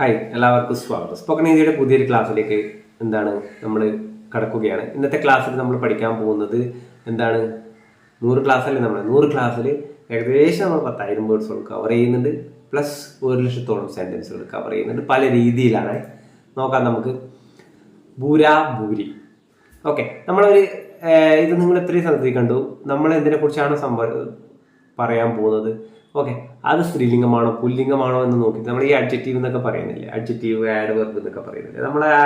Hi, എല്ലാവർക്കും സ്വാഗതം. Spoken ഹിന്ദിയുടെ പുതിയൊരു ക്ലാസ്സിലേക്ക് നമ്മൾ കടക്കുകയാണ്. ഇന്നത്തെ ക്ലാസ്സിൽ നമ്മൾ പഠിക്കാൻ പോകുന്നത് 100 ക്ലാസ്സല്ലേ. 100 ക്ലാസ്സിൽ ഏകദേശം നമ്മൾ 10,000 വേർഡ്സുകൾ കവർ ചെയ്യുന്നുണ്ട്, പ്ലസ് 1,00,000 സെൻറ്റൻസുകൾ കവർ ചെയ്യുന്നുണ്ട്. പല രീതിയിലാണ് നോക്കാം നമുക്ക്. ബൂര ബൂരി. ഓക്കെ, ഇത് നിങ്ങൾ എത്രയും ശ്രദ്ധിക്കണ്ടു. നമ്മൾ എന്തിനെ കുറിച്ചാണ് പറയാൻ പോകുന്നത്. ഓക്കെ, അത് സ്ത്രീലിംഗമാണോ പുല്ലിംഗമാണോ എന്ന് നോക്കിയിട്ട് നമ്മൾ ഈ അഡ്ജക്റ്റീവ് എന്നൊക്കെ പറയുന്നില്ലേ, അഡ്ജക്റ്റീവ് ആഡ് വെർബ് എന്നൊക്കെ പറയുന്നില്ലേ, നമ്മൾ ആ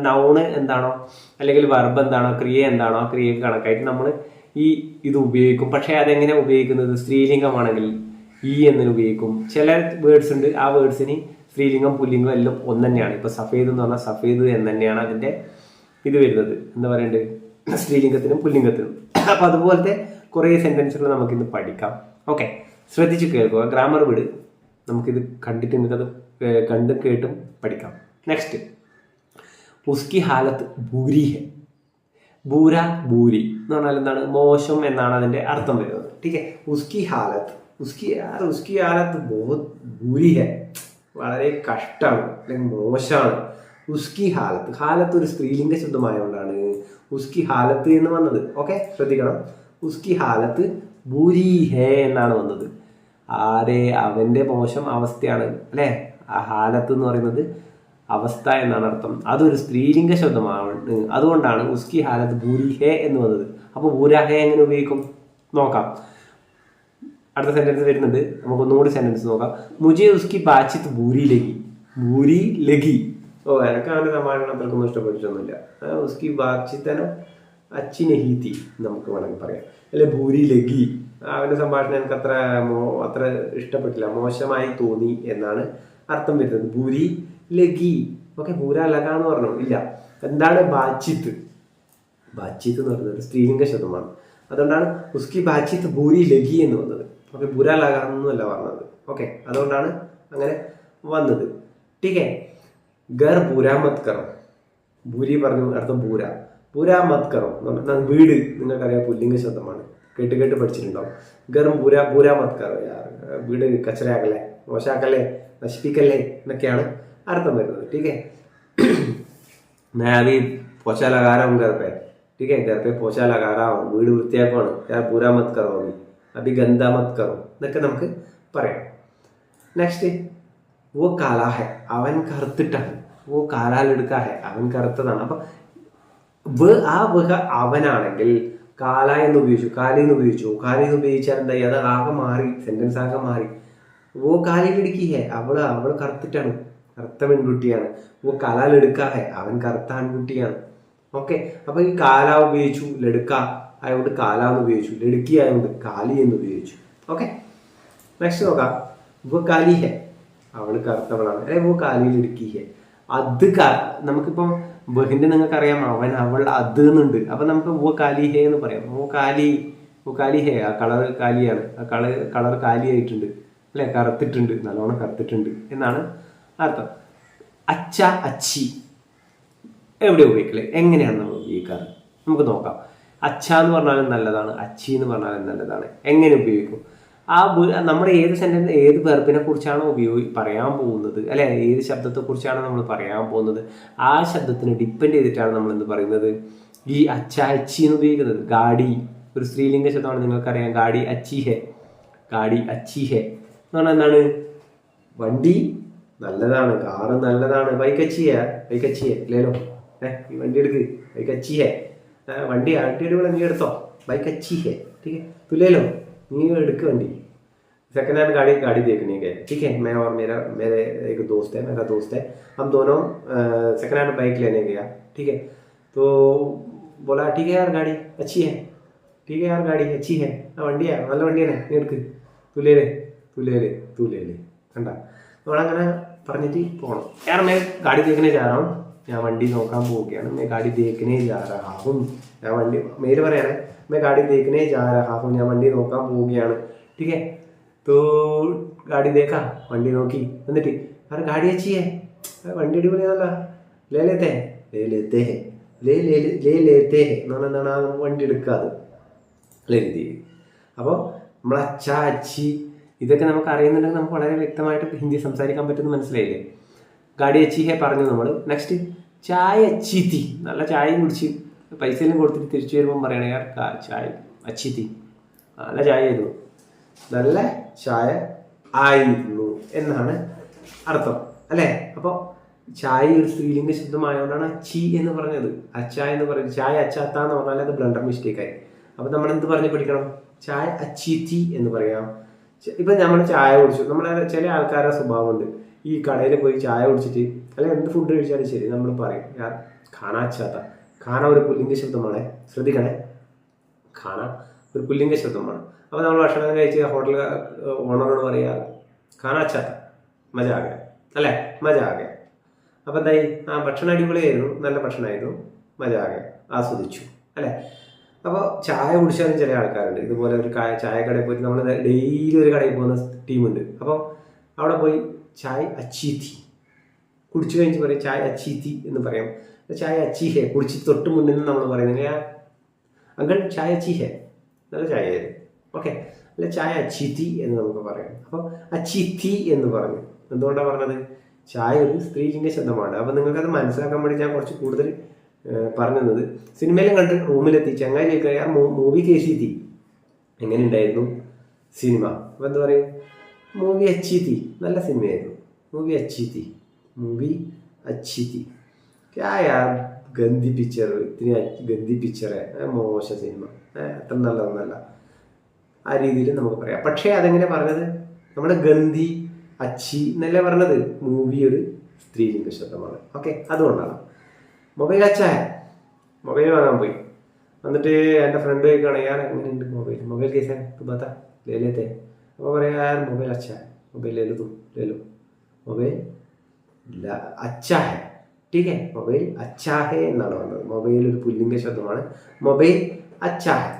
നൗണ് എന്താണോ അല്ലെങ്കിൽ വെർബ് എന്താണോ ക്രിയ എന്താണോ ആ ക്രിയക്ക് കണക്കായിട്ട് നമ്മൾ ഇത് ഉപയോഗിക്കും. പക്ഷേ അതെങ്ങനെ ഉപയോഗിക്കുന്നത്? സ്ത്രീലിംഗമാണെങ്കിൽ എന്നതിന് ഉപയോഗിക്കും. ചില വേർഡ്സ് ഉണ്ട്, ആ വേർഡ്സിന് സ്ത്രീലിംഗം പുല്ലിംഗം എല്ലാം ഒന്ന് തന്നെയാണ്. ഇപ്പൊ സഫേദ് എന്ന് പറഞ്ഞാൽ സഫേദ് എന്ന് തന്നെയാണ് അതിന്റെ ഇത് വരുന്നത്. എന്താ പറയണ്ടത്? സ്ത്രീലിംഗത്തിനും പുല്ലിംഗത്തിനും. അപ്പൊ അതുപോലത്തെ കുറേ സെന്റൻസുകൾ നമുക്കിന്ന് പഠിക്കാം. ഓക്കെ, ശ്രദ്ധിച്ച് കേൾക്കുക. ഗ്രാമർ വിട്, നമുക്കിത് കണ്ടിട്ട് നിങ്ങൾക്കത് കണ്ടും കേട്ടും പഠിക്കാം. നെക്സ്റ്റ്, ഉസ്കി ഹാലത്ത് ബൂരി ഹെ. ബൂര ബൂരി എന്ന് പറഞ്ഞാൽ എന്താണ്? മോശം എന്നാണ് അതിന്റെ അർത്ഥം വരുന്നത്. ടീക്കെ, ഉസ്കി ഹാലത്ത്, ഉസ്കി ഹാലത്ത് ബഹുത് ബൂരി ഹെ, വളരെ കഷ്ടമാണ് അല്ലെങ്കിൽ മോശമാണ്. ഉസ്കി ഹാലത്ത്, ഹാലത്ത് ഒരു സ്ത്രീലിംഗ ശബ്ദമായതുകൊണ്ടാണ് ഉസ്കി ഹാലത്ത് എന്ന് വന്നത്. ഓക്കെ, ശ്രദ്ധിക്കണം. ഉസ്കി ഹാലത്ത് ബൂരി ഹേ എന്നാണ് വന്നത്. അവന്റെ മോശം അവസ്ഥയാണ് അല്ലെ. ആ ഹാലത്ത് എന്ന് പറയുന്നത് അവസ്ഥ എന്നാണ് അർത്ഥം. അതൊരു സ്ത്രീലിംഗ ശബ്ദമാണ്, അതുകൊണ്ടാണ് ഉസ്കി ഹാലത്ത് ബൂരി ഹേ എന്ന് വന്നത്. അപ്പോൾ ബൂര ഹേ എങ്ങനെ ഉപയോഗിക്കും നോക്കാം. അടുത്ത സെന്റൻസ് വരുന്നുണ്ട്, നമുക്കൊന്നുകൂടി സെന്റൻസ് നോക്കാം. മുജെ ഉസ്കി ബാച്ചിത്ത് ബൂരി ലഗി. ബൂരി ലഗി. എനിക്ക് അങ്ങനെ സംഭാഷണം അത്രക്കൊന്നും ഇഷ്ടപ്പെട്ടിട്ടൊന്നുമില്ല. ഉസ്കി ബാച്ചിത്തനോ അച്ചി നെഹീത്തി നമുക്ക് വേണമെങ്കിൽ പറയാം. അല്ലെ ഭൂരി ലഗി, അവന്റെ സംഭാഷണം എനിക്ക് അത്ര ഇഷ്ടപ്പെട്ടില്ല, മോശമായി തോന്നി എന്നാണ് അർത്ഥം വരുന്നത്. ഭൂരി ലഗി. ഓക്കെ, ഭൂര ലഗ എന്ന് പറഞ്ഞു ഇല്ല. എന്താണ് ബാച്ചിത്ത്? ബാച്ചിത്ത് എന്ന് പറയുന്നത് ഒരു സ്ത്രീലിംഗ ശബ്ദമാണ്, അതുകൊണ്ടാണ് ഉസ്കി ബാച്ചിത്ത് ഭൂരി ലഗി എന്ന് വന്നത്. ഓക്കെ, ഭൂര ലഗ എന്നല്ല പറഞ്ഞത്. ഓക്കെ, അതുകൊണ്ടാണ് അങ്ങനെ വന്നത്. ടീക്കെ, ഗർ ബൂര മത് കറോ. ഭൂരി പറഞ്ഞു, അർത്ഥം ബൂര. പൂരാ മത് കറോ, വീട് നിങ്ങൾക്കറിയാം പുല്ലിംഗ ശബ്ദമാണ്, കേട്ട് പഠിച്ചിട്ടുണ്ടാവും. ഗർം പൂരാ മത് കറോ, വീട് കച്ചറയാക്കല്ലേ, മോശാക്കല്ലേ, നശിപ്പിക്കല്ലേ എന്നൊക്കെയാണ് അർത്ഥം വരുന്നത്. ടീക്കെ, ഞാൻ പോച്ചാ ലഗാറാവും ഗർപ്പേ. ടീക്കെ, ഗർപ്പേ പോച്ചാ ലഗാറാവും, വീട് വൃത്തിയാക്കുവാണ്. പൂരാ മത് കറോ, അഭി ഗന്ധ മത് കറോ എന്നൊക്കെ നമുക്ക് പറയാം. നെക്സ്റ്റ്, വോ കാലാ ഹെ, അവൻ കറുത്തിട്ടാണ്. വോ കാലാലെടുക്കാ ഹെ, അവൻ കറുത്തതാണ്. അപ്പൊ അവനാണെങ്കിൽ കാല എന്ന് ഉപയോഗിച്ചു, കാലിന്ന് ഉപയോഗിച്ചു. കാലിന്ന് ഉപയോഗിച്ചാൽ എന്തായി? അത് ആകെ മാറി, സെന്റൻസ് ആകെ മാറി. ഓ കാലിലെടുക്കി ഹേ, അവള് കറുത്തിട്ടാണ്, കറുത്ത പെൺകുട്ടിയാണ്. ഓ കാലാലെടുക്കാഹേ, അവൻ കറുത്ത ആൺകുട്ടിയാണ്. ഓക്കെ, അപ്പൊ ഈ കാല ഉപയോഗിച്ചു, ലെടുക്ക ആയതുകൊണ്ട് കാല എന്ന് ഉപയോഗിച്ചു, ലെടുക്കി ആയതുകൊണ്ട് കാലി എന്ന് ഉപയോഗിച്ചു. ഓക്കെ, നെക്സ്റ്റ് നോക്കാം. വോ കാലി ഹേ, അവള് കറുത്തവളാണ്. അല്ലെ വോ കാലിലെടുക്കി ഹേ. അത് നമുക്കിപ്പം ബഹിന്റെ നിങ്ങൾക്കറിയാം, അവൾ അത് എന്നുണ്ട്. അപ്പൊ നമുക്ക് വോ കാലി ഹേ എന്ന് പറയാം. വോ കാലി ഹേ, ആ കളർ കാലിയാണ്, ആ കളർ കാലിയായിട്ടുണ്ട് അല്ലെ, കറുത്തിട്ടുണ്ട്, നല്ലോണം കറുത്തിട്ടുണ്ട് എന്നാണ് അർത്ഥം. അച്ച അച്ചി എവിടെ ഉപയോഗിക്കല്, എങ്ങനെയാണ് നമ്മൾ ഉപയോഗിക്കാറ് നമുക്ക് നോക്കാം. അച്ച എന്ന് പറഞ്ഞാലും നല്ലതാണ്, അച്ചി എന്ന് പറഞ്ഞാലും നല്ലതാണ്. എങ്ങനെ ഉപയോഗിക്കും? നമ്മുടെ ഏത് സെന്റൻസ് ഏത് വെർബിനെ കുറിച്ചാണോ പറയാൻ പോകുന്നത് അല്ലെ, ഏത് ശബ്ദത്തെ കുറിച്ചാണ് നമ്മൾ പറയാൻ പോകുന്നത്, ആ ശബ്ദത്തിന് ഡിപ്പെൻഡ് ചെയ്തിട്ടാണ് നമ്മൾ എന്ത് പറയുന്നത്, ഈ അച്ച അച്ചി എന്ന് ഉപയോഗിക്കുന്നത്. ഗാഡി ഒരു സ്ത്രീലിംഗ ശബ്ദമാണ്, നിങ്ങൾക്കറിയാം. ഗാഡി അച്ചി ഹെ, ഗാഡി അച്ചി ഹെ എന്ന് പറഞ്ഞാൽ എന്താണ്? വണ്ടി നല്ലതാണ്, കാറ് നല്ലതാണ്. ബൈക്ക് അച്ചി ഹെ ഇല്ലല്ലോ, ഈ വണ്ടി എടുക്ക്, ബൈക്ക് അച്ചി ഹെ. വണ്ടി ആട്ടിയുടെ നീ എടുത്തോ, ബൈക്ക് അച്ചി ഹെ. ठीक है, തുല്ലേലോ, നീ എടുക്ക് വണ്ടി. सेकंड हैंड गाड़ी देखने गए, ठीक है, मैं और मेरे एक दोस्त है, मेरा दोस्त है, हम दोनों सेकंड हैंड बाइक लेने गया. ठीक है, तो बोला ठीक है यार गाड़ी अच्छी है, ठीक है यार गाड़ी अच्छी है, വണ്ടി നല്ല വണ്ടിയാണ്, നീ എടുക്ക്, तू ले ले കണ്ട. നമ്മളങ്ങനെ പറഞ്ഞിട്ട് പോകണം. यार मैं गाड़ी देखने जा रहा हूँ, ഞാൻ വണ്ടി നോക്കാൻ പോവുകയാണ്. मैं गाड़ी देखने जा रहा हूँ, ഞാൻ വണ്ടി മേര് പറയാനേ, मैं गाड़ी देखने जा रहा हूँ, ഞാൻ വണ്ടി നോക്കാൻ പോവുകയാണ്. ठीक है, तो गाड़ी देखा, വണ്ടി നോക്കി, എന്നിട്ട് यार गाड़ी अच्छी है, വണ്ടി അടിപൊളിയാണല്ലോ, ले लेते हैं എന്ന് പറഞ്ഞാൽ എന്താണ്? ആ വണ്ടി എടുക്കാതെ അല്ലേ രീതി. അപ്പോൾ നമ്മൾ അച്ച അച്ചി ഇതൊക്കെ നമുക്ക് അറിയുന്നുണ്ടെങ്കിൽ നമുക്ക് വളരെ വ്യക്തമായിട്ട് ഹിന്ദി സംസാരിക്കാൻ പറ്റുമെന്ന് മനസ്സിലായില്ലേ. ഗാഡി അച്ചി ഹെ പറഞ്ഞു നമ്മൾ. നെക്സ്റ്റ് ചായ അച്ചി തീ, നല്ല ചായയും കുടിച്ച് പൈസയെല്ലാം കൊടുത്തിട്ട് തിരിച്ചു വരുമ്പം പറയണേ യാർ ചായ അച്ചി തീ, നല്ല ചായ ആയിരുന്നു, നല്ല ചായ ആയിരുന്നു എന്നാണ് അർത്ഥം അല്ലേ. അപ്പോൾ ചായ ഒരു സ്ത്രീലിംഗ ശബ്ദമായതുകൊണ്ടാണ് അച്ചി എന്ന് പറഞ്ഞത്. അച്ച എന്ന് പറയുന്നത് ചായ അച്ചാത്ത എന്ന് പറഞ്ഞാൽ അത് ബ്ലണ്ടർ മിസ്റ്റേക്കായി. അപ്പം നമ്മൾ എന്ത് പറഞ്ഞ് പഠിക്കണം? ചായ അച്ചീത്തി എന്ന് പറയാം. ഇപ്പം നമ്മൾ ചായ കുടിച്ചു, നമ്മളെ ചില ആൾക്കാരുടെ സ്വഭാവമുണ്ട്, ഈ കടയിൽ പോയി ചായ കുടിച്ചിട്ട് അല്ലെങ്കിൽ എന്ത് ഫുഡ് കഴിച്ചാലും ശരി നമ്മൾ പറയും യാർ ഖാന അച്ചാത്ത. ഖാന ഒരു പുല്ലിംഗ ശബ്ദമാണ്, ശ്രദ്ധിക്കണേ, ഖാന ഒരു പുല്ലിംഗ ശബ്ദമാണ്. അപ്പോൾ നമ്മൾ ഭക്ഷണം കഴിച്ച് ഹോട്ടൽ ഓണറോട് പറയുക ഖാന അച്ചാത്ത, മജ ആകെ അല്ലേ, മജ ആകെ. അപ്പം എന്തായി, ആ ഭക്ഷണം അടിപൊളിയായിരുന്നു, നല്ല ഭക്ഷണമായിരുന്നു, മജ ആകെ, ആസ്വദിച്ചു അല്ലേ. അപ്പോൾ ചായ കുടിച്ചാലും ചില ആൾക്കാരുണ്ട് ഇതുപോലെ ഒരു ചായ കടയിൽ പോയിട്ട് നമ്മൾ ഡെയിലി ഒരു കടയിൽ പോകുന്ന ടീമുണ്ട്. അപ്പോൾ അവിടെ പോയി ചായ അച്ചീത്തി കുടിച്ചു കഴിഞ്ഞ് പറയും ചായ അച്ചീത്തി എന്ന് പറയാം. ചായ അച്ചി ഹേ കുടിച്ച് തൊട്ട് മുന്നിൽ നിന്ന് നമ്മൾ പറയുന്നത് അങ്കിൾ ചായ അച്ചി ഹേ, നല്ല ചായ ആയിരുന്നു, ഓക്കെ, അല്ല ചായ അച്ചീത്തി എന്ന് നമുക്ക് പറയാം. അപ്പോൾ അച്ചീത്തി എന്ന് പറഞ്ഞു. എന്തുകൊണ്ടാണ് പറഞ്ഞത്? ചായ ഒരു സ്ത്രീലിംഗ ശബ്ദമാണ്. അപ്പോൾ നിങ്ങൾക്കത് മനസ്സിലാക്കാൻ വേണ്ടി ഞാൻ കുറച്ച് കൂടുതൽ പറഞ്ഞു തന്നത്. സിനിമയിലും കണ്ട് റൂമിലെത്തി ചങ്ങായി ചോദിക്കാൻ മൂവി കേസീത്തി, എങ്ങനെ ഉണ്ടായിരുന്നു സിനിമ? അപ്പോൾ എന്താ പറയും? മൂവി അച്ചീത്തി, നല്ല സിനിമയായിരുന്നു, മൂവി അച്ചീത്തി, മൂവി അച്ചീത്തി. ഗന്ധി പിക്ചർ, ഇത്തിരി ഗന്ധി പിക്ചറ്, മോശ സിനിമ, അത്ര നല്ലതൊന്നല്ല, ആ രീതിയിൽ നമുക്ക് പറയാം. പക്ഷേ അതെങ്ങനെ പറഞ്ഞത്? നമ്മുടെ ഗന്ധി അച്ചി എന്നല്ലേ പറഞ്ഞത്. മൂവി ഒരു സ്ത്രീലിംഗ ശബ്ദമാണ്, ഓക്കെ, അതുകൊണ്ടാണ്. മൊബൈൽ അച്ചായ, മൊബൈൽ വാങ്ങാൻ പോയി, എന്നിട്ട് എൻ്റെ ഫ്രണ്ട് ചോദിക്കുകയാണ് യാർ എങ്ങനെയുണ്ട് മൊബൈൽ, മൊബൈൽ കേസാ തുമ്പാത്ത ലേലേത്തെ. അപ്പോൾ പറയാം യാർ മൊബൈൽ അച്ഛാ ഹെ, മൊബൈൽ ലേലോ തും ലേലോ, മൊബൈൽ അച്ഛാ ഹെ, ठीक है, മൊബൈൽ അച്ഛാ ഹെ എന്നാണ് പറഞ്ഞത്. മൊബൈൽ ഒരു പുല്ലിംഗ ശബ്ദമാണ്, മൊബൈൽ അച്ഛാ ഹെ.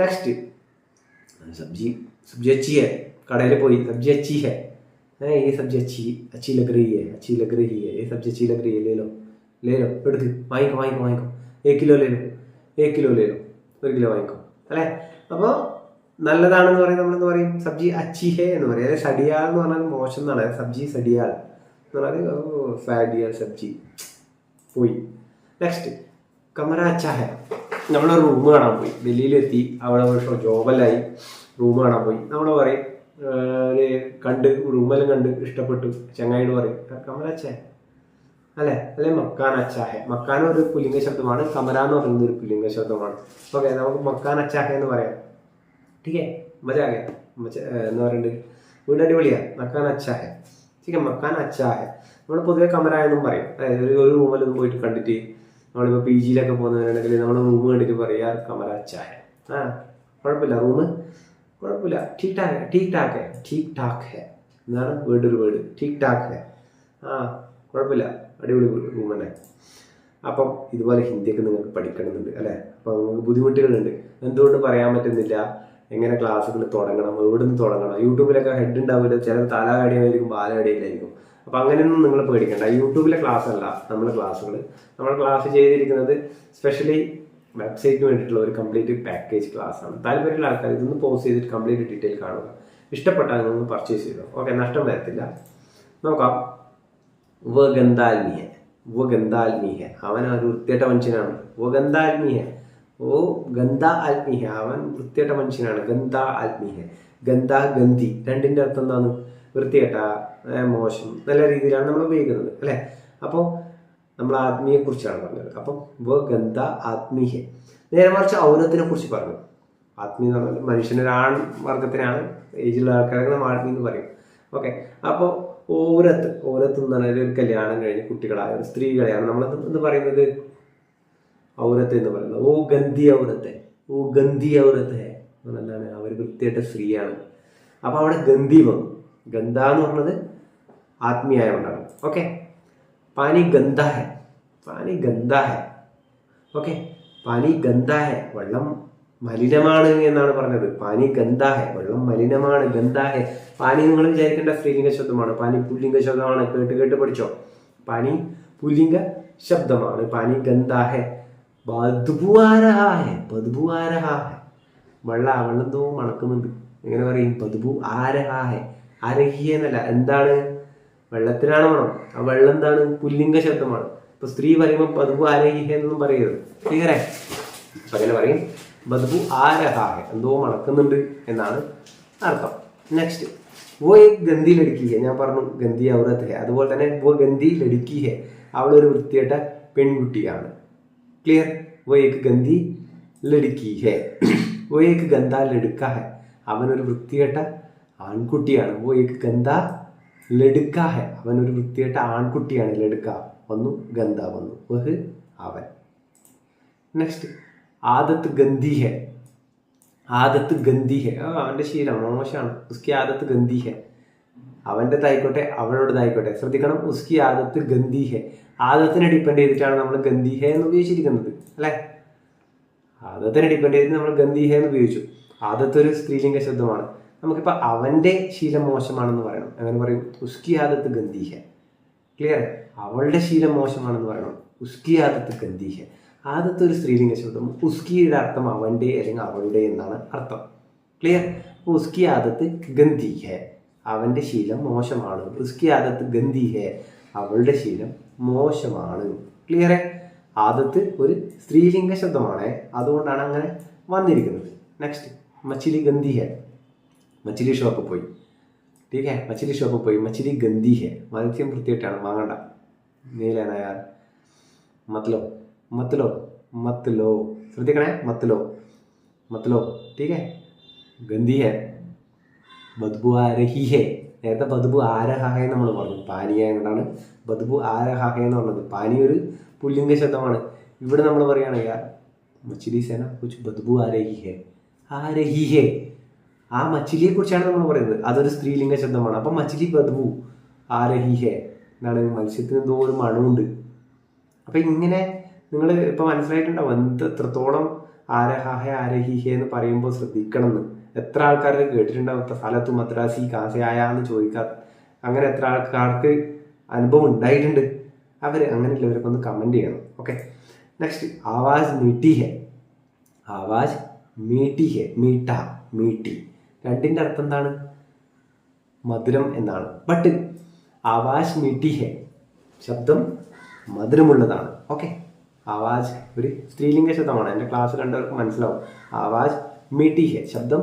നെക്സ്റ്റ് സബ്ജി, സബ്ജി അച്ചി ഹെ, കടയിൽ പോയി സബ്ജി അച്ചി ഹെ, ये सब्जी अच्छी लग रही है, अच्छी लग रही है, ये सब्जी अच्छी लग रही है, ले लो എടുത്ത് വാങ്ങിക്കോ വാങ്ങിക്കോ വാങ്ങിക്കോ, 1 കിലോ ലേലോ, 1 കിലോ ലേലോ, 1 കിലോ വാങ്ങിക്കോ അല്ലേ. അപ്പോൾ നല്ലതാണെന്ന് പറയും, നമ്മളെന്ന് പറയും സബ്ജി അച്ചി ഹേ എന്ന് പറയും. അതായത് സഡിയാൾ എന്ന് പറഞ്ഞാൽ മോശം എന്നാണ്, സബ്ജി സഡിയാൾ എന്ന് പറഞ്ഞാൽ ഫാഡിയാൽ സബ്ജി പോയി. നെക്സ്റ്റ് കമറ അച്ചാ ഹെ, നമ്മളൊരു റൂം കാണാൻ പോയി, ഡൽഹിയിലെത്തി, അവിടെ ജോബല്ലായി, റൂം കാണാൻ പോയി. നമ്മൾ പറയും കണ്ട് റൂമെല്ലാം കണ്ട് ഇഷ്ടപ്പെട്ടു, ചങ്ങായിയോട് പറയും കമറ അച്ചാ ഹെ അല്ലേ, അല്ലെ മക്കാൻ അച്ചാ ഹെ. മക്കാൻ ഒരു പുല്ലിംഗ ശബ്ദമാണ്, കമര എന്ന് പറയുന്നത് ഒരു പുല്ലിംഗ ശബ്ദമാണ്, ഓക്കെ, നമുക്ക് മക്കാൻ അച്ചാ ഹെ എന്ന് പറയാം. ठीक है, मजा आ गया, എന്ന് പറയുന്നത് വീട് അടിപൊളിയാണ്, മക്കാൻ അച്ചാ ഹെ, ठीक है, മക്കാൻ അച്ചാ ഹെ. നമ്മൾ പൊതുവെ കമര എന്നും പറയും, അതായത് ഒരു റൂമിലൊന്നും പോയിട്ട് കണ്ടിട്ട് നമ്മളിപ്പോൾ പി ജിയിലൊക്കെ പോകുന്നവരുണ്ടെങ്കിൽ നമ്മൾ റൂം കണ്ടിട്ട് പറയാ കമര അച്ചാ ഹെ, ആ കുഴപ്പമില്ല, റൂം കുഴപ്പമില്ല, ठीक ठाक है, ठीक ठाक है, ठीक ठाक है എന്നാണ് വേർഡ്, ഒരു വേർഡ് ठीक ठाक है, ആ കുഴപ്പമില്ല, അടിപൊളി റൂം തന്നെ. അപ്പം ഇതുപോലെ ഹിന്ദിയൊക്കെ നിങ്ങൾക്ക് പഠിക്കണമെന്നുണ്ട് അല്ലേ. അപ്പോൾ നിങ്ങൾക്ക് ബുദ്ധിമുട്ടുകളുണ്ട്, എന്തുകൊണ്ട് പറയാൻ പറ്റുന്നില്ല, എങ്ങനെ ക്ലാസ്സുകൾ തുടങ്ങണം, എവിടെ നിന്ന് തുടങ്ങണം. യൂട്യൂബിലൊക്കെ ഹെഡ് ഉണ്ടാവില്ല, ചില തലകടിയായിരിക്കും, ബാലകടിയിലായിരിക്കും. അപ്പോൾ അങ്ങനെയൊന്നും നിങ്ങൾ പേടിക്കേണ്ട. യൂട്യൂബിലെ ക്ലാസ് അല്ല നമ്മുടെ ക്ലാസ്സുകൾ. നമ്മൾ ക്ലാസ് ചെയ്തിരിക്കുന്നത് സ്പെഷ്യലി വെബ്സൈറ്റിന് വേണ്ടിയിട്ടുള്ള ഒരു കംപ്ലീറ്റ് പാക്കേജ് ക്ലാസ്സാണ്. താല്പര്യമുള്ള ആൾക്കാർ ഇതൊന്ന് പോസ്റ്റ് ചെയ്തിട്ട് കംപ്ലീറ്റ് ഡീറ്റെയിൽ കാണുക, ഇഷ്ടപ്പെട്ടാൽ നിങ്ങളൊന്ന് പർച്ചേസ് ചെയ്തോ, ഓക്കെ, നഷ്ടം വരത്തില്ല. നോക്കാം. वो गंदा आदमी है, वो गंदा आदमी है, അവൻ ഒരു വൃത്തികെട്ട മനുഷ്യനാണ്. वो गंदा आदमी है, वो गंदा आदमी है, അവൻ വൃത്തികെട്ട മനുഷ്യനാണ്. ഗന്ദ ആത്മി ഹെ, ഗന്ദ ഗന്ധി, രണ്ടിൻ്റെ അർത്ഥം എന്താണ്? വൃത്തികെട്ട, മോശം, നല്ല രീതിയിലാണ് നമ്മൾ ഉപയോഗിക്കുന്നത് അല്ലേ. അപ്പോൾ നമ്മൾ ആത്മീയെ കുറിച്ചാണ് പറഞ്ഞത്. അപ്പം वो गंदा आदमी है. നേരെ മറിച്ച് ഔരത്തിനെ കുറിച്ച് പറഞ്ഞു. ആത്മീയ എന്ന് പറഞ്ഞാൽ മനുഷ്യനൊരാൺ വർഗത്തിനാണ്, ഏജിലുള്ള ആൾക്കാരൊക്കെ നമ്മൾ ആത്മീ എന്ന് പറയും, ഓക്കെ. അപ്പോൾ ഓരത്ത്, ഓരത്ത് എന്ന് പറഞ്ഞാൽ ഒരു കല്യാണം കഴിഞ്ഞ് കുട്ടികളായ ഒരു സ്ത്രീകളെയാണ് നമ്മൾ എന്ന് പറയുന്നത് ഔരത്ത് എന്ന് പറയുന്നത്. ഓ ഗന്ധി ഔരത്തെ, ഓ ഗന്ധി ഔരത്ത് ഹെ എന്താണ്, അവർ വൃത്തിയായിട്ട സ്ത്രീയാണ്. അപ്പോൾ അവിടെ ഗന്ധി വന്നു. ഗന്ധ എന്ന് പറഞ്ഞത് ആത്മീയായ കൊണ്ടാണ്, ഓക്കെ. പാനി ഗന്ധ ഹെ, പാനി ഗന്ധ ഹെ, ഓക്കെ, പാനി ഗന്ധ ഹെ, വെള്ളം മലിനമാണ് എന്നാണ് പറഞ്ഞത്. പാനി ഗന്ധ ഹെ, വെള്ളം മലിനമാണ്, ഗന്ധ ഹെ. പാനി നിങ്ങൾ വിചാരിക്കേണ്ട സ്ത്രീലിംഗ ശബ്ദമാണ്, പാനി പുല്ലിംഗ ശബ്ദമാണ്, കേട്ട് കേട്ട് പഠിച്ചോ. പാനി പുല്ലിംഗ ശബ്ദമാണ്, പാനി ഗന്ധ ഹെ. ബദ്ബു ആ രഹാ ഹെ, ബദ്ബു ആ രഹാ ഹെ, വെള്ളം എന്തോ മണക്കുന്നുണ്ട്, എങ്ങനെ പറയും? ബദ്ബു ആരഹാഹെ. ആരഹി എന്നല്ല, എന്താണ്? വെള്ളത്തിനാണ് മണം. ആ വെള്ളം എന്താണ്? പുല്ലിംഗ ശബ്ദമാണ്. ഇപ്പൊ സ്ത്രീ പറയുമ്പോൾ ബദ്ബു ആരഹിഹെ എന്നൊന്നും പറയരുത്. ക്ലിയറേ? അപ്പൊ അങ്ങനെ പറയും ബദ്ബു ആരഹാഹെ, എന്തോ മണക്കുന്നുണ്ട് എന്നാണ് അർത്ഥം. നെക്സ്റ്റ്, वो एक ഗന്ധി ലടുക്കി ഹെ. ഞാൻ പറഞ്ഞു ഗന്ധി ഔറത്ത് ഹെ. അതുപോലെ തന്നെ वो ഗന്ധി ലടുക്കി ഹെ, അവളൊരു വൃത്തികെട്ട പെൺകുട്ടിയാണ്. ക്ലിയർ? वो एक ഗന്ധി ലടുക്കി ഹെ. वो एक ഗന്ധാ ലടുക്ക ഹെ, അവനൊരു വൃത്തികെട്ട ആൺകുട്ടിയാണ്. वो एक ഗന്ധാ ലടുക്ക ഹെ, അവനൊരു വൃത്തികെട്ട ആൺകുട്ടിയാണ്. ലടുക്ക വന്നു, ഗന്ധ വന്നു, വഹ് അവൻ. നെക്സ്റ്റ്, ആദത്ത് ഗന്ധി ഹെ. ആദത്ത് ഗന്ധി ഹെ, അവന്റെ ശീലം മോശമാണ്. ഉസ്കി ആദത്ത് ഗന്ധി ഹെ, അവൻ്റെതായിക്കോട്ടെ അവളുടേതായിക്കോട്ടെ, ശ്രദ്ധിക്കണം. ഉസ്കി ആദത്ത് ഗന്ധി ഹെ, ആദത്തിനെ ഡിപ്പെൻഡ് ചെയ്തിട്ടാണ് നമ്മൾ ഗന്ധി ഹെ എന്ന് ഉപയോഗിച്ചിരിക്കുന്നത്, അല്ലെ? ആദത്തിനെ ഡിപ്പെൻഡ് ചെയ്തിട്ട് നമ്മൾ ഗന്ധി ഹെ എന്ന് ഉപയോഗിച്ചു. ആദത്ത് ഒരു സ്ത്രീലിംഗ ശബ്ദമാണ്. നമുക്കിപ്പോൾ അവന്റെ ശീലം മോശമാണെന്ന് പറയണം. അങ്ങനെ പറയും ഉസ്കി ആദത്ത് ഗന്ധി ഹെ. ക്ലിയർ? അവളുടെ ശീലം മോശമാണെന്ന് പറയണം, ഉസ്കി ആദത്ത് ഗന്ധി ഹെ. ആദത്ത് ഒരു സ്ത്രീലിംഗ ശബ്ദം. ഉസ്കിയുടെ അർത്ഥം അവന്റെ അല്ലെങ്കിൽ അവളുടെ എന്നാണ് അർത്ഥം. ക്ലിയർ? ഉസ്കി ആദത്ത് ഗന്ധി ഹെ, അവന്റെ ശീലം മോശമാണ്. ഉസ്കി ആദത്ത് ഗന്ധി ഹെ, അവളുടെ ശീലം മോശമാണ്. ക്ലിയറേ? ആദത്ത് ഒരു സ്ത്രീലിംഗ ശബ്ദമാണ്, അതുകൊണ്ടാണ് അങ്ങനെ വന്നിരിക്കുന്നത്. നെക്സ്റ്റ്, മച്ചിലി ഗന്ധി ഹെ. മച്ചിലി ഷോപ്പിൽ പോയി. ठीक है, मछली ഷോപ്പിൽ പോയി. മച്ചിലി ഗന്ധി ഹെ, മത്സ്യം വൃത്തിയായിട്ടാണ്, വാങ്ങണ്ട. നീലേനാ യാർ, മത്ലോ മത്ലോ മത്ലോ, ശ്രദ്ധിക്കണേ, മത്ലോ മത്ലോ. ठीक है, ഗന്ധി ഹെ, ബദ്ബു ആരഹി ഹെ. നേരത്തെ ബദ്ബു ആരഹാഹെ നമ്മൾ പറഞ്ഞു, പാനീയ കൊണ്ടാണ് ബദ്ബു ആരഹാഹെ എന്ന് പറഞ്ഞത്. പാനി ഒരു പുല്ലിംഗ ശബ്ദമാണ്. ഇവിടെ നമ്മൾ പറയുകയാണ് യാർ മച്ചിലി സേന കുച്ച് ബദ്ബു ആരഹി ഹെ. ആരഹി ഹെ, ആ മച്ചിലിയെ കുറിച്ചാണ് നമ്മൾ പറയുന്നത്. അതൊരു സ്ത്രീലിംഗ ശബ്ദമാണ്. അപ്പം മച്ചിലി ബദ്ബു ആരഹി ഹെ എന്നാണ്, മത്സ്യത്തിന് എന്തോ ഒരു മണമുണ്ട്. അപ്പം ഇങ്ങനെ നിങ്ങൾ ഇപ്പം മനസ്സിലായിട്ടുണ്ടാവും എത്രത്തോളം ആരഹാഹെ ആരഹിഹെ എന്ന് പറയുമ്പോൾ ശ്രദ്ധിക്കണം എന്ന്. എത്ര ആൾക്കാർക്ക് കേട്ടിട്ടുണ്ടാവും സ്ഥലത്തു മദ്രാസി കാസയായ എന്ന് ചോദിക്കാത്ത, അങ്ങനെ എത്ര ആൾക്കാർക്ക് അനുഭവം ഉണ്ടായിട്ടുണ്ട്? അവർ അങ്ങനെയുള്ളവരൊക്കെ ഒന്ന് കമൻറ്റ് ചെയ്യണം. ഓക്കെ, നെക്സ്റ്റ്, ആവാസ് മീട്ടി ഹെ. ആവാസ് മീട്ടി ഹെ, മീട്ട മീട്ടി, രണ്ടിൻ്റെ അർത്ഥം എന്താണ്? മധുരം എന്നാണ്. ബട്ട് ആവാസ് മീട്ടി ഹെ, ശബ്ദം മധുരമുള്ളതാണ്. ഓക്കെ, ആവാസ് ഒരു സ്ത്രീലിംഗ ശബ്ദമാണ്. എൻ്റെ ക്ലാസ് കണ്ടവർക്ക് മനസ്സിലാവും. ആവാസ് മീട്ടി ഹെ, ശബ്ദം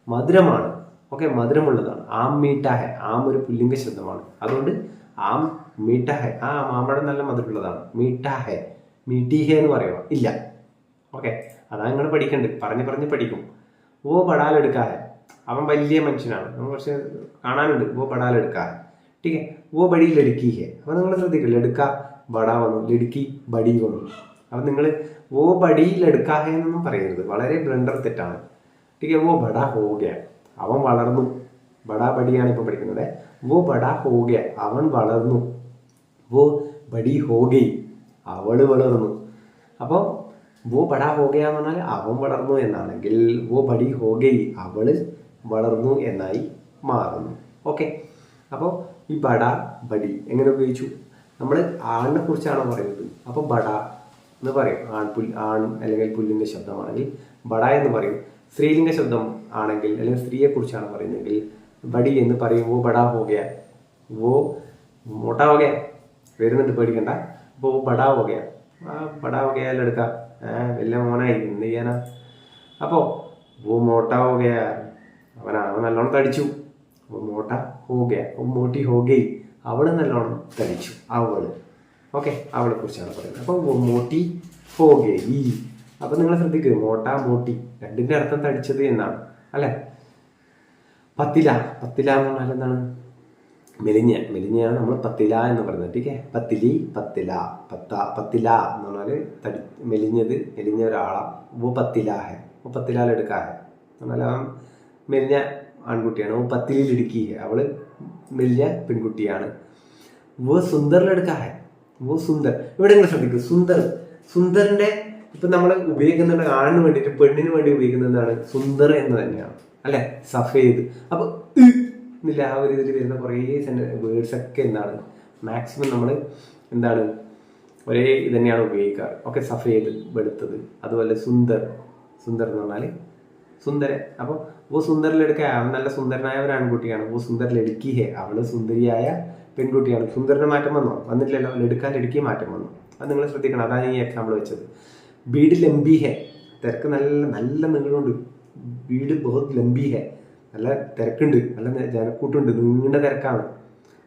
മധുരമാണ്. ഓക്കെ, മധുരമുള്ളതാണ്. ആം മീട്ട ഹെ, ആം ഒരു പുല്ലിംഗ ശബ്ദമാണ്. അതുകൊണ്ട് ആം മീട്ട ഹെ, ആ മാമ്പഴം നല്ല മധുരമുള്ളതാണ്. മീട്ട ഹെ, മീട്ടി ഹെ എന്ന് പറയുമോ? ഇല്ല. ഓക്കെ, അതാ നിങ്ങൾ പഠിക്കണ്ട്, പറഞ്ഞ് പഠിക്കും. ഓ ബടാലെടുക്കാഹെ, അവൻ വലിയ മനുഷ്യനാണ്, നമ്മൾ കുറച്ച് കാണാനുണ്ട്. ഓ ബടാലെടുക്കാഹെ. ठीक है, वो बड़ी लड़की है. അപ്പോൾ നിങ്ങൾ ശ്രദ്ധിക്കുക, ലടുക്ക ബട വന്നു, ലടുക്കി ബടി വന്നു. അപ്പം നിങ്ങൾ ഓ ബടി ലടുക്ക ഹെ എന്നൊന്നും പറയരുത്, വളരെ ബ്ലണ്ടർ തെറ്റാണ്. ठीक है, वो बड़ा हो गया, അവൻ വളർന്നു. ബടാ ബടിയാണ് ഇപ്പോൾ പഠിക്കുന്നത്. वो बड़ा हो गया, അവൻ വളർന്നു. वो बड़ी हो गई, അവൾ വളർന്നു. അപ്പോൾ वो बड़ा हो गया എന്ന് പറഞ്ഞാൽ അവൻ വളർന്നു എന്നാണെങ്കിൽ वो बड़ी हो गई, അവൾ വളർന്നു എന്നായി മാറുന്നു. ഓക്കെ, അപ്പോൾ ഈ ബട ബടി എങ്ങനെ ഉപയോഗിച്ചു? നമ്മൾ ആണിനെ കുറിച്ചാണോ പറയുന്നത്? അപ്പോൾ ബട എന്ന് പറയും. ആൺ അല്ലെങ്കിൽ പുല്ലിംഗ ശബ്ദമാണെങ്കിൽ ബട എന്ന് പറയും. സ്ത്രീലിംഗ ശബ്ദം ആണെങ്കിൽ അല്ലെങ്കിൽ സ്ത്രീയെ കുറിച്ചാണ് പറയുന്നതെങ്കിൽ ബടി എന്ന് പറയും. വോ ബടാ ഹോ ഗയ, വോ മോട്ടാ ഹോ ഗയ, വരുന്നുണ്ട്, പേടിക്കണ്ട. അപ്പോൾ ബടാ ഹോ ഗയ, ബടാ ഹോ ഗയ എടുക്കാം, വലിയ മോനായി, എന്ത് ചെയ്യാനാ. അപ്പോൾ വോ മോട്ടാ ഹോ ഗയ, അവൻ നല്ലോണം തടിച്ചു. അപ്പോൾ മോട്ട ഹോ ഗയ, മോട്ടി ഹോ ഗയി, അവൾ നല്ലോണം തടിച്ചു, അവൾ. ഓക്കെ, അവളെ കുറിച്ചാണ് പറയുന്നത്. അപ്പോൾ മോട്ടി ഹോ ഗയി. അപ്പം നിങ്ങൾ ശ്രദ്ധിക്കുക, മോട്ട മോട്ടി രണ്ടിൻ്റെ അർത്ഥം തടിച്ചത് എന്നാണ്, അല്ലേ? പത്തില, പത്തില എന്ന് പറഞ്ഞാൽ എന്താണ്? മെലിഞ്ഞയാണ് നമ്മൾ പത്തില എന്ന് പറയുന്നത്. ടീക്കെ, പത്തിലി, പത്തില, പത്തില എന്ന് പറഞ്ഞാൽ മെലിഞ്ഞ ഒരാളാണ്. വോ പത്തില ഹെ, വോ പത്തിലാലെടുക്കാ ഹെ എന്ന് പറഞ്ഞാൽ അവൻ മെലിഞ്ഞ ആൺകുട്ടിയാണ്. വോ പത്തിലിടുക്കി ഹെ, അവൾ മെലിഞ്ഞ പെൺകുട്ടിയാണ്. വോ സുന്ദറിലെടുക്കാ ഹെ, വോ സുന്ദർ. ഇവിടെ നിങ്ങൾ ശ്രദ്ധിക്കുക, സുന്ദറിന്റെ ഇപ്പം നമ്മൾ ഉപയോഗിക്കുന്നുണ്ട് ആണിന് വേണ്ടിയിട്ട്, പെണ്ണിന് വേണ്ടി ഉപയോഗിക്കുന്നത് എന്താണ്? സുന്ദർ എന്ന് തന്നെയാണ്, അല്ലെ? സഫേദ്. അപ്പൊ എന്നില്ല, ആ ഒരു ഇതിൽ വരുന്ന കുറേ വേർഡ്സ് ഒക്കെ എന്താണ് മാക്സിമം നമ്മൾ എന്താണ് ഒരേ ഇത് തന്നെയാണ് ഉപയോഗിക്കാറ്. ഓക്കെ, സഫേദ് വെളുത്തത്, അതുപോലെ സുന്ദർ എന്ന് പറഞ്ഞാൽ സുന്ദര. അപ്പോൾ ഓ സുന്ദർ ലടുക്ക, അവൻ നല്ല സുന്ദരനായ ഒരു ആൺകുട്ടിയാണ്. ഓ സുന്ദർ ലടുക്കി ഹേ, അവള് സുന്ദരിയായ പെൺകുട്ടിയാണ്. സുന്ദരന് മാറ്റം വന്നോ? വന്നിട്ടില്ലല്ലോ. ലടുക്കാൻ ലടുക്കി മാറ്റം വന്നു. അത് നിങ്ങൾ ശ്രദ്ധിക്കണം. അതാണ് ഈ എക്സാമ്പിൾ വെച്ചത്. വീട് ലംബി ഹേ, തിരക്ക് നല്ല നല്ല നീളമുണ്ട്. വീട് ബഹുത് ലംബി ഹേ, നല്ല തിരക്കുണ്ട്, നല്ല ജനക്കൂട്ടുണ്ട്, നീണ്ട തിരക്കാണ്.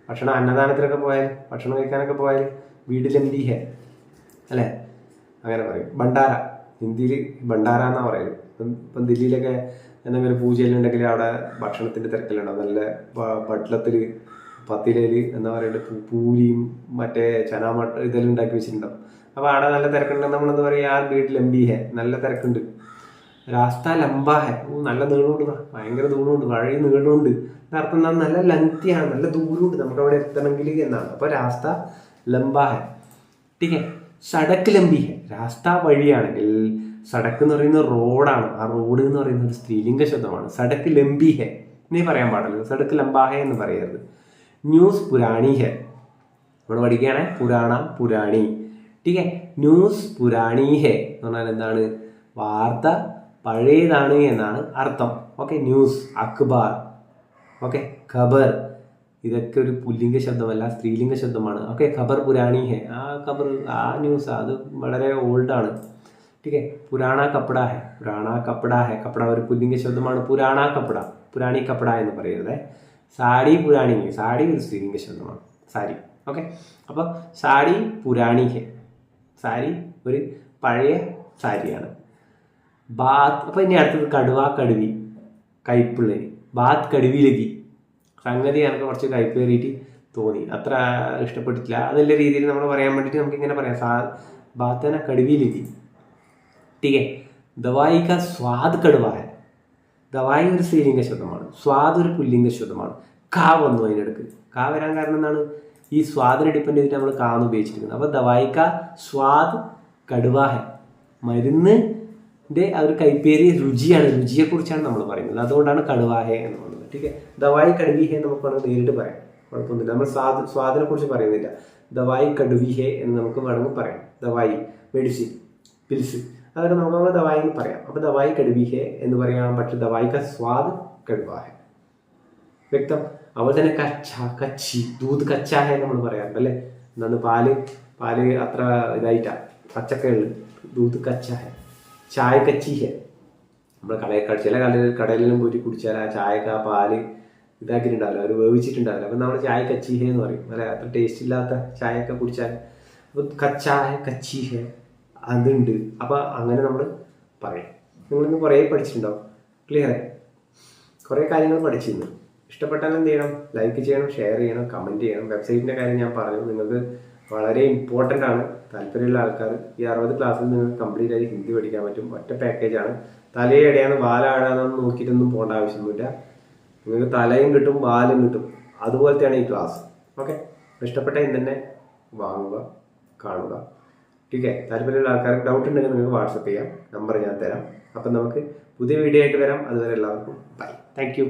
ഭക്ഷണം അന്നദാനത്തിനൊക്കെ പോയാൽ, ഭക്ഷണം കഴിക്കാനൊക്കെ പോയാൽ വീട് ലംബി ഹേ അല്ലേ, അങ്ങനെ പറയും. ഭണ്ഡാര, ഹിന്ദിയിൽ ഭണ്ഡാര എന്നാണ് പറയുന്നത്. ഇപ്പം ദില്ലിയിലൊക്കെ എന്തെങ്കിലും പൂജയിലുണ്ടെങ്കിൽ അവിടെ ഭക്ഷണത്തിൻ്റെ തിരക്കിലുണ്ടാവും. നല്ല പട്ടളത്തിൽ പത്തിലയിൽ എന്താ പറയുക, പൂരിയും മറ്റേ ചനാമട്ട ഇതെല്ലാം ഉണ്ടാക്കി വെച്ചിട്ടുണ്ടാവും. അപ്പോൾ അവിടെ നല്ല തിരക്കുണ്ടെന്ന് നമ്മളെന്താ പറയുക, ആ വീട്ടിൽ ലംബി ഹേ, നല്ല തിരക്കുണ്ട്. രാസ്ത ലംബാ ഹേ, നല്ല നീളമുണ്ട്, ഭയങ്കര ദൂരമുണ്ട്, വഴി നീളമുണ്ട്. അർത്ഥം എന്നാൽ നല്ല ലെങ്തിയാണ്, നല്ല ദൂരമുണ്ട് നമുക്ക് അവിടെ എത്തണമെങ്കിൽ എന്നാണ്. അപ്പോൾ രാസ്ത ലംബാ ഹേ. ടീക്കെ. സടക്ക് ലംബി ഹേ, രാസ്ത വഴിയാണെങ്കിൽ, സടക്ക് എന്ന് പറയുന്നത് റോഡാണ്. ആ റോഡ് എന്ന് പറയുന്നത് ഒരു സ്ത്രീലിംഗ ശബ്ദമാണ്. സടക്ക് ലംബി ഹേ നീ പറയാൻ പാടില്ല, സടക്ക് ലംബാ ഹേ എന്ന് പറയരുത്. ന്യൂസ് പുരാണി ഹേ, നമ്മൾ പഠിക്കുകയാണെ പുരാണ പുരാണി. ടീക്കെ. ന്യൂസ് പുരാണി ഹേ എന്ന് പറഞ്ഞാൽ എന്താണ്? വാർത്ത പഴയതാണ് എന്നാണ് അർത്ഥം. ഓക്കെ. News, Akbar, okay. ഖബർ, ഇതൊക്കെ ഒരു പുല്ലിംഗ ശബ്ദമല്ല, സ്ത്രീലിംഗ ശബ്ദമാണ്. ഓക്കെ. ഖബർ പുരാണി ഹേ, ആ ഖബർ, ആ ന്യൂസ് അത് വളരെ ഓൾഡാണ്. ടീക്കെ. പുരാണ കപ്പട ഹേ, പുരാണ കപ്പട ഹേ, കപ്പട ഒരു പുല്ലിംഗ ശബ്ദമാണ്. പുരാണ കപ്പട, പുരാണി കപ്പട എന്ന് പറയരുത്. സാരി പുരാണി, സാരി ഒരു സ്ത്രീലിംഗ ശബ്ദമാണ്, സാരി. ഓക്കെ. അപ്പോൾ സാരി പുരാണി ഹേ, സാരി ഒരു പഴയ സാരിയാണ്. ബാത്ത്, അപ്പോൾ ഇനി അടുത്തത് കടുവ കടുവി, കയ്പുള്ളി. ബാത്ത് കടുവിലെത്തി, സംഗതി എനിക്ക് കുറച്ച് കയ്പ് കയറിയിട്ട് തോന്നി, അത്ര ഇഷ്ടപ്പെട്ടിട്ടില്ല. അതിൻ്റെ രീതിയിൽ നമ്മൾ പറയാൻ വേണ്ടിയിട്ട് നമുക്കിങ്ങനെ പറയാം, ബാത്തന കടുവിലെത്തി. ടീക്കെ. ദവായി കാ സ്വാദ് കടുവ ഹേ, ദവായി ഒരു സ്ത്രീലിംഗ ശബ്ദമാണ്, സ്വാദ് ഒരു പുല്ലിംഗ ശബ്ദമാണ്. കാ വന്നു അതിനിടക്ക്. കാ വരാൻ കാരണം എന്താണ്? ഈ സ്വാദിനെ ഡിപ്പെൻഡ് ചെയ്തിട്ട് നമ്മൾ കാന്ന് ഉപയോഗിച്ചിരിക്കുന്നത്. അപ്പോൾ ദവായി കാ സ്വാദ് കടുവ ഹേ, മരുന്നിൻ്റെ ആ ഒരു കൈപ്പേരി രുചിയാണ്, രുചിയെക്കുറിച്ചാണ് നമ്മൾ പറയുന്നത്. അതുകൊണ്ടാണ് കടുവ ഹേ എന്ന് പറയുന്നത്. ടീക്കെ. ദവായി കടുവി ഹേ നമുക്ക് വേണമെങ്കിൽ നേരിട്ട് പറയാം, കുഴപ്പമൊന്നുമില്ല. നമ്മൾ സ്വാദിനെ കുറിച്ച് പറയുന്നില്ല. ദവായി കടുവി ഹേ എന്ന് നമുക്ക് വേണമെങ്കിൽ പറയാം. ദവായി, മെഡിസിൻ, പിൽസ്, അതൊക്കെ നമുക്ക് ദവായി എന്ന് പറയാം. അപ്പോൾ ദവായി കടുവി ഹേ എന്ന് പറയാൻ പറ്റും. ദവായി കാ സ്വാദ് കടുവ ഹേ. വ്യക്തം. അതുപോലെ തന്നെ കച്ച, കച്ചി, ദൂത് കച്ച ഹേ നമ്മൾ പറയാറുണ്ട് അല്ലേ. എന്താണ്? പാല് അത്ര ഇതായിട്ടാണ്, പച്ചക്കയുള്ളു. ദൂത് കച്ച ഹേ. ചായ കച്ചി ഹേ, നമ്മൾ ചില കടയിലും പോയിട്ട് കുടിച്ചാൽ ആ ചായക്ക് ആ പാല് ഇതാക്കിയിട്ടുണ്ടാവില്ല, അവർ വേവിച്ചിട്ടുണ്ടാവില്ല. അപ്പം നമ്മൾ ചായ കച്ചി ഹേ എന്ന് പറയും അല്ലെ, അത്ര ടേസ്റ്റ് ഇല്ലാത്ത ചായയൊക്കെ കുടിച്ചാൽ. അപ്പോൾ കച്ചാ ഹേ, കച്ചി ഹേ അതുണ്ട്. അപ്പോൾ അങ്ങനെ നമ്മൾ പറയും. നിങ്ങളിന്ന് കുറേ പഠിച്ചിട്ടുണ്ടാവും. ക്ലിയർ? കുറേ കാര്യങ്ങൾ പഠിച്ചിരുന്നു. ഇഷ്ടപ്പെട്ടാൽ എന്ത് ചെയ്യണം? ലൈക്ക് ചെയ്യണം, ഷെയർ ചെയ്യണം, കമൻറ്റ് ചെയ്യണം. വെബ്സൈറ്റിൻ്റെ കാര്യം ഞാൻ പറഞ്ഞു, നിങ്ങൾക്ക് വളരെ ഇമ്പോർട്ടൻ്റ് ആണ്. താല്പര്യമുള്ള ആൾക്കാർ ഈ 60 ക്ലാസ്സിൽ നിങ്ങൾക്ക് കംപ്ലീറ്റ് ആയി ഹിന്ദി പഠിക്കാൻ പറ്റും. ഒറ്റ പാക്കേജാണ്. തലയടയാന്ന് വാലാടാന്ന് നോക്കിയിട്ടൊന്നും പോകേണ്ട ആവശ്യമൊന്നുമില്ല. നിങ്ങൾക്ക് തലയും കിട്ടും വാലും കിട്ടും, അതുപോലത്തെയാണ് ഈ ക്ലാസ്. ഓക്കെ. ഇഷ്ടപ്പെട്ട ഇന്ന് തന്നെ വാങ്ങുക, കാണുക. ടീക്കെ. താല്പര്യമുള്ള ആൾക്കാർക്ക് ഡൗട്ട് ഉണ്ടെങ്കിൽ നിങ്ങൾക്ക് വാട്സപ്പ് ചെയ്യാം, നമ്പർ ഞാൻ തരാം. അപ്പം നമുക്ക് പുതിയ വീഡിയോ ആയിട്ട് വരാം. അതുവരെ എല്ലാവർക്കും ബൈ. Thank you.